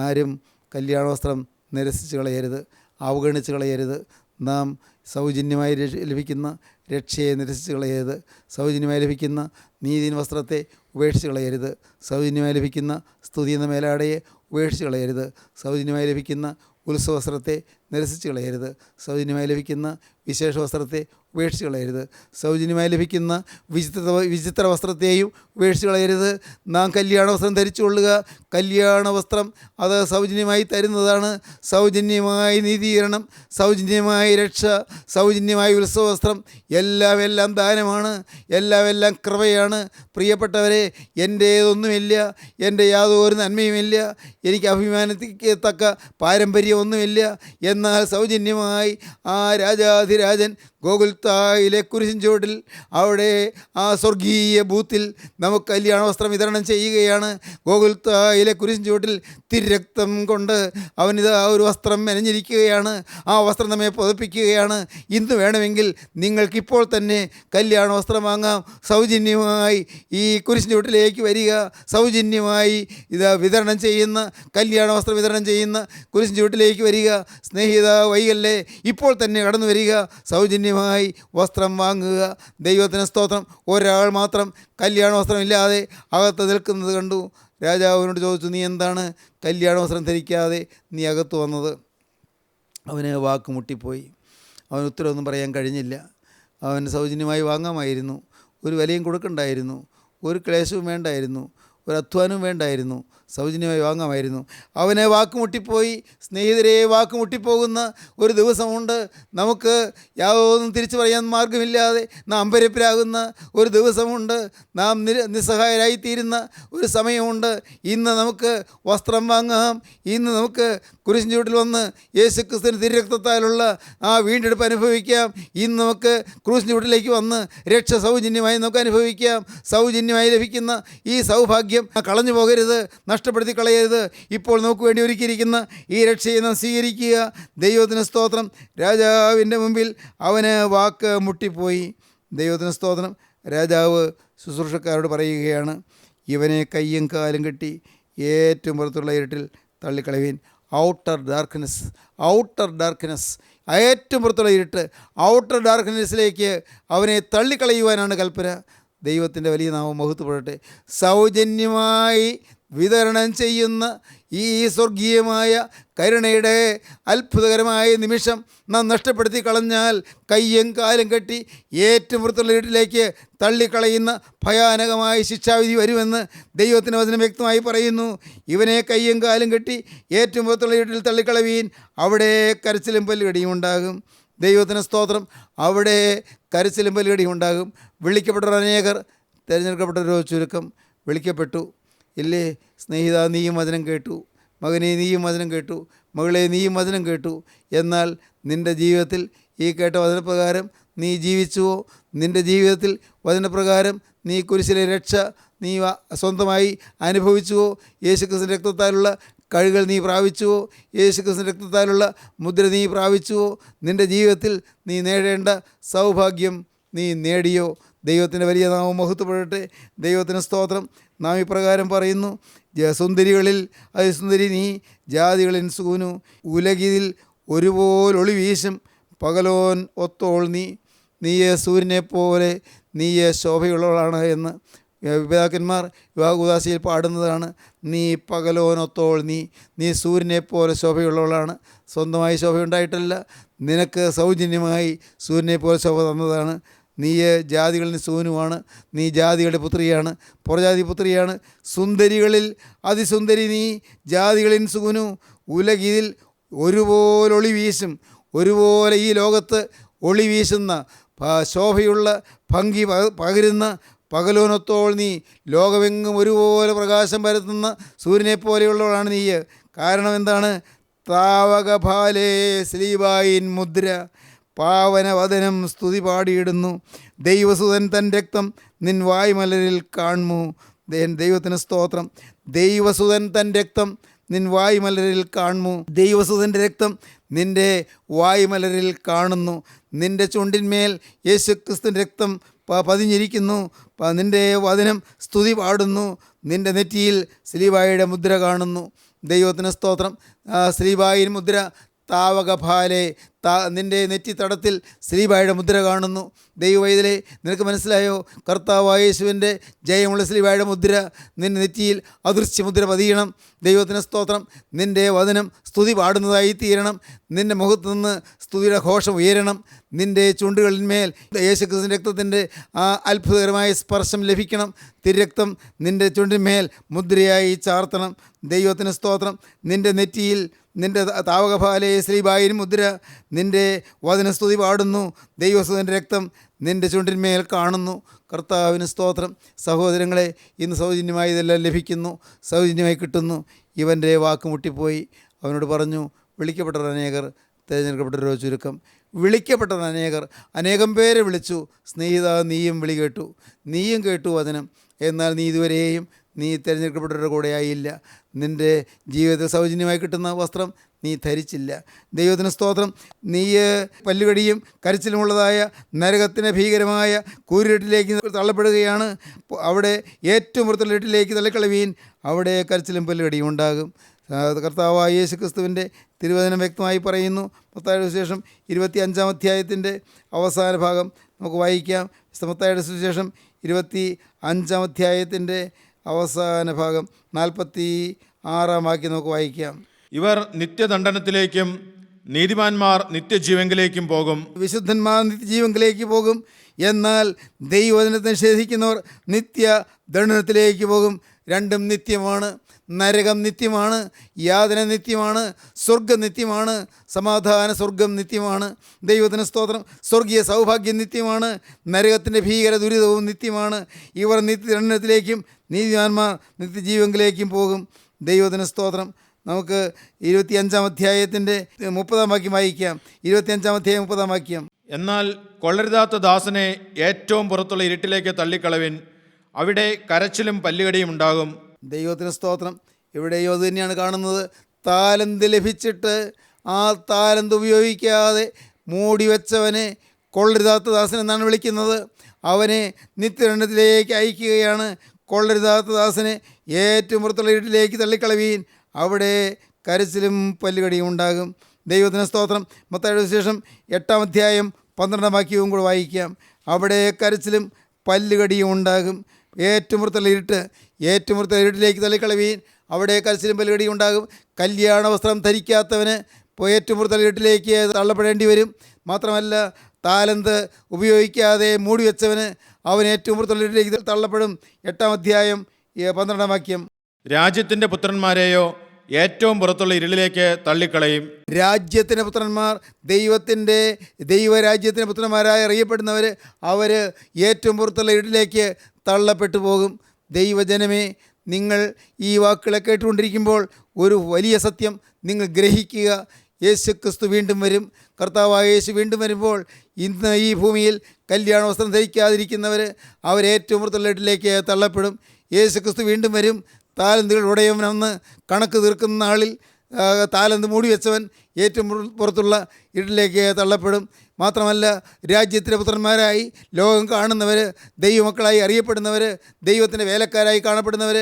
Speaker 3: ആരും കല്യാണ വസ്ത്രം നിരസിച്ച് കളയരുത്, അവഗണിച്ച് കളയരുത്. നാം സൗജന്യമായി ലഭിക്കുന്ന രക്ഷയെ നിരസിച്ച് കളയരുത്. സൗജന്യമായി ലഭിക്കുന്ന നീതിൻ വസ്ത്രത്തെ ഉപേക്ഷിച്ച് കളയരുത്. സൗജന്യമായി ലഭിക്കുന്ന സ്തുതി എന്ന മേലാടയെ ഉപേക്ഷിച്ച് കളയരുത്. സൗജന്യമായി ലഭിക്കുന്ന ഉത്സവസ്ത്രത്തെ നിരസിച്ച് കളയരുത്. സൗജന്യമായി ലഭിക്കുന്ന വിശേഷ വസ്ത്രത്തെ ഉപേക്ഷിച്ച് കളയരുത്. സൗജന്യമായി ലഭിക്കുന്ന വിചിത്ര വസ്ത്രത്തെയും ഉപേക്ഷിച്ച് കളയരുത്. നാം കല്യാണ വസ്ത്രം ധരിച്ചു കൊള്ളുക. കല്യാണ വസ്ത്രം അത് സൗജന്യമായി തരുന്നതാണ്. സൗജന്യമായി നീതീകരണം, സൗജന്യമായി രക്ഷ, സൗജന്യമായി ഉത്സവവസ്ത്രം എല്ലാം ദാനമാണ്. എല്ലാം കൃപയാണ്. പ്രിയപ്പെട്ടവരെ, എൻ്റേതൊന്നുമില്ല, എൻ്റെ യാതൊരു നന്മയുമില്ല, എനിക്ക് അഭിമാനത്തിക്കത്തക്ക പാരമ്പര്യമൊന്നുമില്ല. എന്നാൽ സൗജന്യമായി ആ രാജാധിരാജൻ ഗോകുൽത്തായിലെ കുരിശിൻ ചുവട്ടിൽ, അവിടെ ആ സ്വർഗീയ ബൂത്തിൽ നമുക്ക് കല്യാണ വസ്ത്രം വിതരണം ചെയ്യുകയാണ്. ഗോകുൽത്തായിലെ കുരിശിൻ ചുവട്ടിൽ തിരക്തം കൊണ്ട് അവനിത് ആ ഒരു വസ്ത്രം മെനഞ്ഞിരിക്കുകയാണ്. ആ വസ്ത്രം നമ്മെ പുതപ്പിക്കുകയാണ്. ഇന്ന് വേണമെങ്കിൽ നിങ്ങൾക്കിപ്പോൾ തന്നെ കല്യാണ വസ്ത്രം വാങ്ങാം. സൗജന്യമായി ഈ കുരിശിൻ ചുവട്ടിലേക്ക് വരിക. സൗജന്യമായി ഇത് വിതരണം ചെയ്യുന്ന, കല്യാണ വസ്ത്രം വിതരണം ചെയ്യുന്ന കുരിശിൻ ചുവട്ടിലേക്ക് വരിക. സ്നേഹിത, വൈകല്ലേ, ഇപ്പോൾ തന്നെ കടന്നു വരിക. സൗജന്യമായി വസ്ത്രം വാങ്ങുക. ദൈവത്തിന് സ്തോത്രം. ഒരാൾ മാത്രം കല്യാണ വസ്ത്രമില്ലാതെ അകത്ത് നിൽക്കുന്നത് കണ്ടു. രാജാവിനോട് ചോദിച്ചു, നീ എന്താണ് കല്യാണ വസ്ത്രം ധരിക്കാതെ നീ അകത്ത് വന്നത്? അവന് വാക്ക് മുട്ടിപ്പോയി. അവന് ഉത്തരവൊന്നും പറയാൻ കഴിഞ്ഞില്ല. അവന് സൗജന്യമായി വാങ്ങാമായിരുന്നു. ഒരു വിലയും കൊടുക്കണ്ടായിരുന്നു. ഒരു ക്ലേശവും വേണ്ടായിരുന്നു. ഒരു അധ്വാനവും വേണ്ടായിരുന്നു. സൗജന്യമായി വാങ്ങാമായിരുന്നു. അവനെ വാക്കുമുട്ടിപ്പോയി. സ്നേഹിതരെ, വാക്കുമുട്ടിപ്പോകുന്ന ഒരു ദിവസമുണ്ട്. നമുക്ക് യാതൊന്നും തിരിച്ചു പറയാൻ മാർഗമില്ലാതെ നാം അമ്പരപ്പിലാകുന്ന ഒരു ദിവസമുണ്ട്. നാം നിസ്സഹായരായിത്തീരുന്ന ഒരു സമയമുണ്ട്. ഇന്ന് നമുക്ക് വസ്ത്രം വാങ്ങാം. ഇന്ന് നമുക്ക് കുരിശിൻ ചുവട്ടിൽ വന്ന് യേശുക്രിസ്തുവിൻ്റെ തിരുരക്തത്താലുള്ള ആ വീണ്ടെടുപ്പ് അനുഭവിക്കാം. ഇന്ന് നമുക്ക് ക്രൂശിൻ ചുവട്ടിലേക്ക് വന്ന് രക്ഷ സൗജന്യമായി നമുക്ക് അനുഭവിക്കാം. സൗജന്യമായി ലഭിക്കുന്ന ഈ സൗഭാഗ്യം കളഞ്ഞു പോകരുത്, നഷ്ടപ്പെടുത്തി കളയരുത്. ഇപ്പോൾ നമുക്ക് വേണ്ടി ഒരുക്കിയിരിക്കുന്ന ഈ രക്ഷയെ നാം സ്വീകരിക്കുക. ദൈവത്തിന് സ്തോത്രം. രാജാവിൻ്റെ മുമ്പിൽ അവന് വാക്ക് മുട്ടിപ്പോയി. ദൈവത്തിന് സ്തോത്രം. രാജാവ് ശുശ്രൂഷക്കാരോട് പറയുകയാണ്, ഇവനെ കയ്യും കാലും കെട്ടി ഏറ്റവും പുറത്തുള്ള ഇരുട്ടിൽ തള്ളിക്കളവീൻ. ഔട്ടർ ഡാർക്ക്നെസ്, ഏറ്റവും പുറത്തുള്ള ഇരുട്ട്, ഔട്ടർ ഡാർക്ക്നെസ്സിലേക്ക് അവനെ തള്ളിക്കളയുവാനാണ് കൽപ്പന. ദൈവത്തിൻ്റെ വലിയ നാമം മഹത്വപ്പെടട്ടെ. സൗജന്യമായി വിതരണം ചെയ്യുന്ന ഈ സ്വർഗീയമായ കരുണയുടെ അത്ഭുതകരമായ നിമിഷം നാം നഷ്ടപ്പെടുത്തി കളഞ്ഞാൽ കയ്യും കാലും കെട്ടി ഏറ്റവും പുറത്തുള്ള വീട്ടിലേക്ക് തള്ളിക്കളയുന്ന ഭയാനകമായ ശിക്ഷാവിധി വരുമെന്ന് ദൈവത്തിൻ്റെ വചനം വ്യക്തമായി പറയുന്നു. ഇവനെ കയ്യും കാലും കെട്ടി ഏറ്റവും പുറത്തുള്ള വീട്ടിൽ തള്ളിക്കളവീൻ. അവിടെ കരച്ചിലും പല്ലുകടിയും ഉണ്ടാകും. ദൈവത്തിന് സ്തോത്രം. അവിടെ കരച്ചിലും പല്ലുകടിയും ഉണ്ടാകും. വിളിക്കപ്പെട്ടവർ അനേകർ, തിരഞ്ഞെടുക്കപ്പെട്ടവരോ ചുരുക്കം. വിളിക്കപ്പെട്ടു ഇല്ലേ സ്നേഹിത? നീയും വചനം കേട്ടു. മകനെ, നീയും വചനം കേട്ടു. മകളെ നീയും വചനം കേട്ടു, എന്നാൽ നിൻ്റെ ജീവിതത്തിൽ ഈ കേട്ട വചനപ്രകാരം നീ ജീവിച്ചുവോ? നിൻ്റെ ജീവിതത്തിൽ വചനപ്രകാരം നീ കുരിശിലെ രക്ഷ നീ സ്വന്തമായി അനുഭവിച്ചുവോ? യേശുക്രിസ്തുവിൻ്റെ രക്തത്താലുള്ള കഴുകൽ നീ പ്രാപിച്ചുവോ? യേശുക്രിസ്തുവിൻ്റെ രക്തത്താലുള്ള മുദ്ര നീ പ്രാപിച്ചുവോ? നിൻ്റെ ജീവിതത്തിൽ നീ നേടേണ്ട സൗഭാഗ്യം നീ നേടിയോ? ദൈവത്തിൻ്റെ വലിയ നാമം മഹത്വപ്പെടട്ടെ. ദൈവത്തിന് സ്തോത്രം. നാം ഇപ്രകാരം പറയുന്നു: സുന്ദരികളിൽ അതിസുന്ദരി നീ, ജാതികളിൻ സൂനു, ഉലകിൽ ഒരുപോലെ ഒളി വീശും പകലോൻ ഒത്തോൾ നീ. നീയെ സൂര്യനെ പോലെ നീയെ ശോഭയുള്ളവളാണ് എന്ന് പിതാക്കന്മാർ വിവാഹകുദാശയിൽ പാടുന്നതാണ്. നീ പകലോനൊത്തോൾ നീ സൂര്യനെ പോലെ ശോഭയുള്ളവളാണ്. സ്വന്തമായി ശോഭയുണ്ടായിട്ടല്ല, നിനക്ക് സൗജന്യമായി സൂര്യനെ പോലെ ശോഭ തന്നതാണ്. നീ ജാതികളിൽ സൂനുവാണ്, നീ ജാതികളുടെ പുത്രിയാണ്, പുറജാതി പുത്രിയാണ്. സുന്ദരികളിൽ അതിസുന്ദരി നീ, ജാതികളിൻ സൂനു, ഉലകിൽ ഒരുപോലെ ഒളി വീശും. ഒരുപോലെ ഈ ലോകത്ത് ഒളി വീശുന്ന ശോഭയുള്ള ഭംഗി പകരുന്ന പകലോനത്തോൾ നീ, ലോകമെങ്ങും ഒരുപോലെ പ്രകാശം പരത്തുന്ന സൂര്യനെ പോലെയുള്ളവളാണ് നീ. കാരണം എന്താണ്? താവകഭാലേ സ്ലീബായിൻ മുദ്ര, പാവനവദനം സ്തുതി പാടിയിടുന്നു. ദൈവസുതൻ തൻ രക്തം നിൻ വായ്മലരിൽ കാണുമോ? ദൈവത്തിന് സ്തോത്രം. ദൈവസുതൻ തൻ രക്തം നിൻ വായ്മലരിൽ കാണുമോ? ദൈവസുതൻ്റെ രക്തം നിൻ്റെ വായ്മലരിൽ കാണുന്നു. നിൻ്റെ ചുണ്ടിന്മേൽ യേശുക്രിസ്തുവിൻ്റെ രക്തം പതിഞ്ഞിരിക്കുന്നു. നിൻ്റെ വചനം സ്തുതി പാടുന്നു. നിൻ്റെ നെറ്റിയിൽ സ്ലീബായുടെ മുദ്ര കാണുന്നു. ദൈവത്തിന് സ്തോത്രം. സ്ലീബായിൻ മുദ്ര താവകഭാലേ, നിൻ്റെ നെറ്റിത്തടത്തിൽ സ്ലീബായുടെ മുദ്ര കാണുന്നു. ദൈവവൈതലേ, നിനക്ക് മനസ്സിലായോ? കർത്താവായ യേശുവിൻ്റെ ജയമുള്ള സ്ലീബായുടെ മുദ്ര നിൻ്റെ നെറ്റിയിൽ അദൃശ്യ മുദ്ര പതിയണം. ദൈവത്തിന് സ്തോത്രം. നിൻ്റെ വചനം സ്തുതി പാടുന്നതായി തീരണം. നിൻ്റെ മുഖത്തു നിന്ന് സ്തുതിയുടെ ഘോഷം ഉയരണം. നിൻ്റെ ചുണ്ടുകളിന്മേൽ യേശുക്രിസ്തുവിൻ്റെ രക്തത്തിൻ്റെ ആ അത്ഭുതകരമായ സ്പർശം ലഭിക്കണം. തിരുരക്തം നിൻ്റെ ചുണ്ടിന്മേൽ മുദ്രയായി ചാർത്തണം. ദൈവത്തിന് സ്തോത്രം. നിൻ്റെ നെറ്റിയിൽ നിൻ്റെ താവകഭാലേ സ്ലീബായിൻ മുദ്ര, നിൻ്റെ വചനസ്തുതി പാടുന്നു. ദൈവസുതൻ്റെ രക്തം നിൻ്റെ ചുണ്ടിന്മേൽ കാണുന്നു. കർത്താവിന് സ്തോത്രം. സഹോദരങ്ങളെ, ഇന്ന് സൗജന്യമായി ഇതെല്ലാം ലഭിക്കുന്നു, സൗജന്യമായി കിട്ടുന്നു. ഇവൻ്റെ വാക്ക് മുട്ടിപ്പോയി. അവനോട് പറഞ്ഞു, വിളിക്കപ്പെട്ടവർ അനേകർ, തിരഞ്ഞെടുക്കപ്പെട്ടവരോ ചുരുക്കം. വിളിക്കപ്പെട്ടവർ അനേകർ, അനേകം പേരെ വിളിച്ചു. സ്നേഹിത, നീയും വിളി കേട്ടു, നീയും കേട്ടു വചനം. എന്നാൽ നീ ഇതുവരെയും നീ തിരഞ്ഞെടുക്കപ്പെട്ടവരുടെ കൂടെ ആയില്ല. നിൻ്റെ ജീവിതത്തിൽ സൗജന്യമായി കിട്ടുന്ന വസ്ത്രം നീ ധരിച്ചില്ല. ദൈവത്തിന് സ്തോത്രം. നീ പല്ലുകടിയും കരച്ചിലുമുള്ളതായ നരകത്തിന് ഭീകരമായ കൂരിരുട്ടിലേക്ക് തള്ളപ്പെടുകയാണ്. അവിടെ ഏറ്റവും പുറത്തുള്ള ഇരുട്ടിലേക്ക് തള്ളിക്കളവീൻ, അവിടെ കരച്ചിലും പല്ലുകടിയും ഉണ്ടാകും. കർത്താവായ യേശുക്രിസ്തുവിൻ്റെ തിരുവചനം വ്യക്തമായി പറയുന്നു. മത്തായിയുടെ സുവിശേഷം 25-ാം അധ്യായത്തിൻ്റെ അവസാന ഭാഗം നമുക്ക് വായിക്കാം. മത്തായിയുടെ സുവിശേഷം 25-ാം അധ്യായത്തിൻ്റെ അവസാന ഭാഗം 46-ാം വാക്യം നമുക്ക് വായിക്കാം.
Speaker 4: ഇവർ നിത്യദണ്ഡനത്തിലേക്കും നീതിമാന്മാർ നിത്യജീവങ്കിലേക്കും പോകും.
Speaker 3: വിശുദ്ധന്മാർ നിത്യജീവങ്കിലേക്ക് പോകും. എന്നാൽ ദൈവവചനത്തെ നിഷേധിക്കുന്നവർ നിത്യദണ്ഡനത്തിലേക്ക് പോകും. രണ്ടും നിത്യമാണ്. നരകം നിത്യമാണ്, യാതന നിത്യമാണ്, സ്വർഗം നിത്യമാണ്, സമാധാന സ്വർഗം നിത്യമാണ്. ദൈവത്തിന് സ്തോത്രം. സ്വർഗീയ സൗഭാഗ്യം നിത്യമാണ്, നരകത്തിൻ്റെ ഭീകര ദുരിതവും നിത്യമാണ്. ഇവർ നിത്യദണ്ഡനത്തിലേക്കും നീതിമാന്മാർ നിത്യജീവങ്കിലേക്കും പോകും. ദൈവത്തിന് സ്തോത്രം. നമുക്ക് 25-ാം അധ്യായത്തിൻ്റെ 30-ാം വാക്യം വായിക്കാം. 25-ാം അധ്യായം 30-ാം വാക്യം.
Speaker 4: എന്നാൽ കൊള്ളരുതാത്ത ദാസനെ ഏറ്റവും പുറത്തുള്ള ഇരുട്ടിലേക്ക് തള്ളിക്കളവിൻ, അവിടെ കരച്ചിലും പല്ലുകടിയും ഉണ്ടാകും.
Speaker 3: ദൈവത്തിന് സ്തോത്രം. ഇവിടെയോ അത് തന്നെയാണ് കാണുന്നത്. താലന്ത് ലഭിച്ചിട്ട് ആ താലന്ത് ഉപയോഗിക്കാതെ മൂടി വെച്ചവനെ കൊള്ളരുതാത്ത ദാസൻ എന്നാണ് വിളിക്കുന്നത്. അവനെ നിത്യദണ്ഡനത്തിലേക്ക് അയക്കുകയാണ്. കൊള്ളരുതാത്ത ദാസനെ ഏറ്റവും പുറത്തുള്ള ഇരുട്ടിലേക്ക് തള്ളിക്കളവീൻ, അവിടെ കരച്ചിലും പല്ലുകടിയും ഉണ്ടാകും. ദൈവത്തിന് സ്തോത്രം. മത്തായിയുടെ സുവിശേഷം 8-ാം അധ്യായം 12-ാം വാക്യവും കൂടെ വായിക്കാം. അവിടെ കരച്ചിലും പല്ലുകടിയും ഉണ്ടാകും. ഏറ്റവും പുറത്തുള്ള ഇരുട്ട്, ഏറ്റവും പുറത്തുള്ള ഇരുട്ടിലേക്ക് തള്ളിക്കളവീൻ, അവിടെ കരച്ചിലും പല്ലുകടിയും ഉണ്ടാകും. കല്യാണ വസ്ത്രം ധരിക്കാത്തവന് ഏറ്റവും പുറത്തുള്ള ഇരുട്ടിലേക്ക് തള്ളപ്പെടേണ്ടി വരും. മാത്രമല്ല, താലന്ത് ഉപയോഗിക്കാതെ മൂടി വെച്ചവന് അവൻ ഏറ്റവും പുറത്തുള്ള ഇരുട്ടിലേക്ക് തള്ളപ്പെടും. 8-ാം അധ്യായം 12-ാം വാക്യം.
Speaker 4: രാജ്യത്തിൻ്റെ പുത്രന്മാരെയോ ഏറ്റവും പുറത്തുള്ള ഇരുളിലേക്ക് തള്ളിക്കളയും.
Speaker 3: രാജ്യത്തിൻ്റെ പുത്രന്മാർ, ദൈവരാജ്യത്തിൻ്റെ പുത്രന്മാരായി അറിയപ്പെടുന്നവർ, അവർ ഏറ്റവും പുറത്തുള്ള ഇരുട്ടിലേക്ക് തള്ളപ്പെട്ടു പോകും. ദൈവജനമേ, നിങ്ങൾ ഈ വാക്കുകളെ കേട്ടുകൊണ്ടിരിക്കുമ്പോൾ ഒരു വലിയ സത്യം നിങ്ങൾ ഗ്രഹിക്കുക. യേശു ക്രിസ്തു വീണ്ടും വരും. കർത്താവായ യേശു വീണ്ടും വരുമ്പോൾ ഇന്ന് ഈ ഭൂമിയിൽ കല്യാണ വസ്ത്രം ധരിക്കാതിരിക്കുന്നവർ അവരേറ്റവും പുറത്തുള്ള ഇടത്തിലേക്ക് തള്ളപ്പെടും. യേശു ക്രിസ്തു വീണ്ടും വരും. താലന്തുകൾ ഉടയവനെന്ന് കണക്ക് തീർക്കുന്ന നാളിൽ താലന്ത് മൂടി വെച്ചവൻ ഏറ്റവും പുറത്തുള്ള ഇരുട്ടിലേക്ക് തള്ളപ്പെടും. മാത്രമല്ല, രാജ്യത്തിലെ പുത്രന്മാരായി ലോകം കാണുന്നവർ, ദൈവമക്കളായി അറിയപ്പെടുന്നവർ, ദൈവത്തിൻ്റെ വേലക്കാരായി കാണപ്പെടുന്നവർ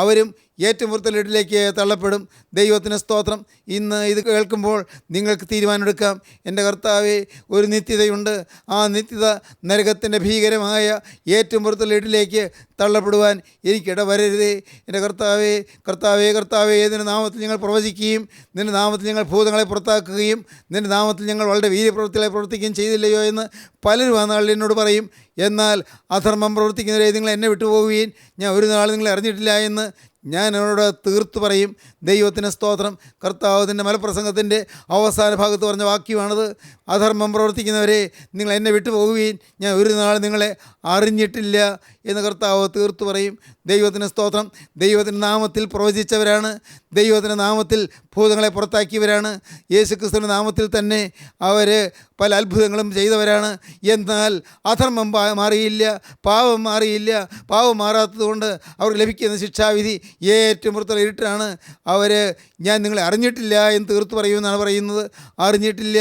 Speaker 3: അവരും ഏറ്റവും പുറത്തുള്ള ഇടത്തിലേക്ക് തള്ളപ്പെടും. ദൈവത്തിന് സ്തോത്രം. ഇന്ന് ഇത് കേൾക്കുമ്പോൾ നിങ്ങൾക്ക് തീരുമാനമെടുക്കാം, എൻ്റെ കർത്താവേ, ഒരു നിത്യതയുണ്ട്. ആ നിത്യത നരകത്തിൻ്റെ ഭീകരമായ ഏറ്റവും പുറത്തുള്ള ഇടത്തിലേക്ക് തള്ളപ്പെടുവാൻ എനിക്കിട വരരുതേ. എൻ്റെ കർത്താവേ, കർത്താവേ, കർത്താവേ, നിൻ്റെ നാമത്തിൽ ഞങ്ങൾ പ്രവചിക്കുകയും നിൻ്റെ നാമത്തിൽ ഞങ്ങൾ ഭൂതങ്ങളെ പുറത്താക്കുകയും നിൻ്റെ നാമത്തിൽ ഞങ്ങൾ വളരെ വീര്യപ്രവൃത്തികളെ പ്രവർത്തിക്കുകയും ചെയ്തില്ലയോ എന്ന് പലരും ആ നാളിൽ എന്നോട് പറയും. എന്നാൽ അധർമ്മം പ്രവർത്തിക്കുന്നവരെ നിങ്ങൾ എന്നെ വിട്ടുപോകുകയും ഞാൻ ഒരു നാൾ നിങ്ങളെ അറിഞ്ഞിട്ടില്ല എന്ന് ഞാൻ അവരോട് തീർത്തു പറയും. ദൈവത്തിന് സ്തോത്രം. കർത്താവിൻ്റെ മലപ്രസംഗത്തിൻ്റെ അവസാന ഭാഗത്ത് പറഞ്ഞ വാക്യമാണത്. അധർമ്മം പ്രവർത്തിക്കുന്നവരെ നിങ്ങൾ എന്നെ വിട്ടുപോകുകയും ഞാൻ ഒരു നാൾ നിങ്ങളെ അറിഞ്ഞിട്ടില്ല എന്ന് കർത്താവ് തീർത്തു പറയും. ദൈവത്തിന് സ്തോത്രം. ദൈവത്തിൻ്റെ നാമത്തിൽ പ്രവചിച്ചവരാണ്, ദൈവത്തിൻ്റെ നാമത്തിൽ ഭൂതങ്ങളെ പുറത്താക്കിയവരാണ്, യേശുക്രിസ്തുവിൻ്റെ നാമത്തിൽ തന്നെ അവർ പല അത്ഭുതങ്ങളും ചെയ്തവരാണ്. എന്നാൽ അധർമ്മം മാറിയില്ല, പാപം മാറിയില്ല. പാപം മാറാത്തതുകൊണ്ട് അവർക്ക് ലഭിക്കുന്ന ശിക്ഷാവിധി ഏറ്റവും പുറത്തുള്ള ഇരുട്ടാണ്. അവർ ഞാൻ നിങ്ങളെ അറിഞ്ഞിട്ടില്ല എന്ന് തീർത്തു പറയുമെന്നാണ് പറയുന്നത്. അറിഞ്ഞിട്ടില്ല.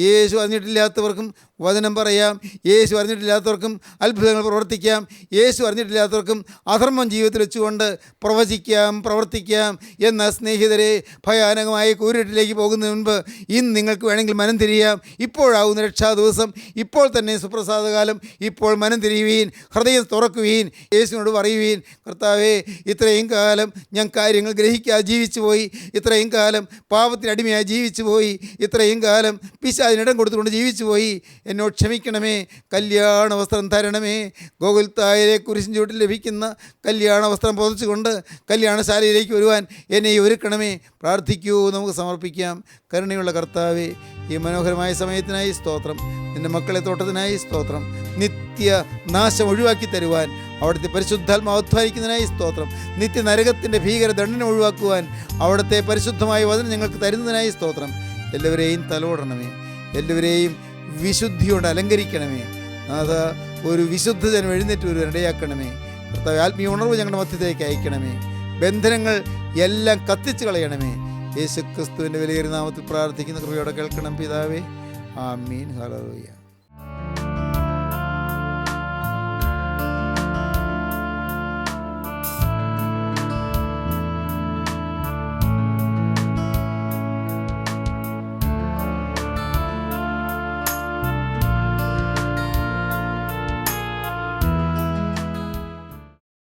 Speaker 3: യേശു അറിഞ്ഞിട്ടില്ലാത്തവർക്കും വചനം പറയാം, യേശു അറിഞ്ഞിട്ടില്ലാത്തവർക്കും അത്ഭുതങ്ങൾ പ്രവർത്തിക്കാം, യേശു അറിഞ്ഞിട്ടില്ലാത്തവർക്കും അധർമ്മം ജീവിതത്തിൽ വെച്ചുകൊണ്ട് പ്രവചിക്കാം, പ്രവർത്തിക്കാം. എന്ന സ്നേഹിതരെ, ഭയാനകമായ കൂരിട്ടിലേക്ക് പോകുന്നതിന് മുൻപ് ഇന്ന് നിങ്ങൾക്ക് വേണമെങ്കിൽ മനം തിരിയാം. ഇപ്പോഴാവുന്ന രക്ഷാ ദിവസം, ഇപ്പോൾ തന്നെ സുപ്രസാദകാലം. ഇപ്പോൾ മനം തിരിയുവീൻ, ഹൃദയം തുറക്കുവീൻ, യേശുവിനോട് പറയുവീൻ, കർത്താവേ, ഇത്രയും കാലം ഞാൻ കാര്യങ്ങൾ ഗ്രഹിക്കാതെ ജീവിച്ചു പോയി, ഇത്രയും കാലം പാപത്തിനടിമയായി ജീവിച്ചു പോയി, ഇത്രയും കാലം പിശാചിനിടം കൊടുത്തുകൊണ്ട് ജീവിച്ചു പോയി, എന്നോട് ക്ഷമിക്കണമേ, കല്യാണ വസ്ത്രം തരണമേ. ഗോകുൽത്തായിലെ കുരിശിൻ ചുവട്ടിൽ ലഭിക്കുന്ന കല്യാണ വസ്ത്രം പുതച്ചുകൊണ്ട് കല്യാണശാലയിലേക്ക് വരുവാൻ എന്നെ ഒരുക്കണമേ. പ്രാർത്ഥിക്കൂ, നമുക്ക് സമർപ്പിക്കാം. കരുണയുള്ള കർത്താവേ, ഈ മനോഹരമായ സമയത്തിനായി സ്തോത്രം. നിൻ്റെ മക്കളെ തോട്ടത്തിനായി സ്തോത്രം. നിത്യ നാശം ഒഴിവാക്കി തരുവാൻ അവിടുത്തെ പരിശുദ്ധാത്മാവ് അധ്വാനിക്കുന്നതിനായി സ്തോത്രം. നിത്യ നരകത്തിൻ്റെ ഭീകര ദണ്ഡന ഒഴിവാക്കുവാൻ അവിടുത്തെ പരിശുദ്ധമായ വചനം ഞങ്ങൾക്ക് തരുന്നതിനായി സ്തോത്രം. എല്ലാവരെയും തലോടണമേ, എല്ലാവരെയും വിശുദ്ധിയോട് അലങ്കരിക്കണമേ. അത് ഒരു വിശുദ്ധജനം എഴുന്നേറ്റ് ഒരു ഇടയാക്കണമേ. കർത്താവ്, ആത്മീയ ഉണർവ് ഞങ്ങളുടെ മധ്യത്തിലേക്ക് അയക്കണമേ. ബന്ധനങ്ങൾ എല്ലാം കത്തിച്ച് കളയണമേ. യേശു ക്രിസ്തുവിൻ്റെ വിലയേറിയ നാമത്തിൽ പ്രാർത്ഥിക്കുന്ന കൃപയോടെ കേൾക്കണം പിതാവേ. ആമീൻ. ഹല്ലേലൂയ.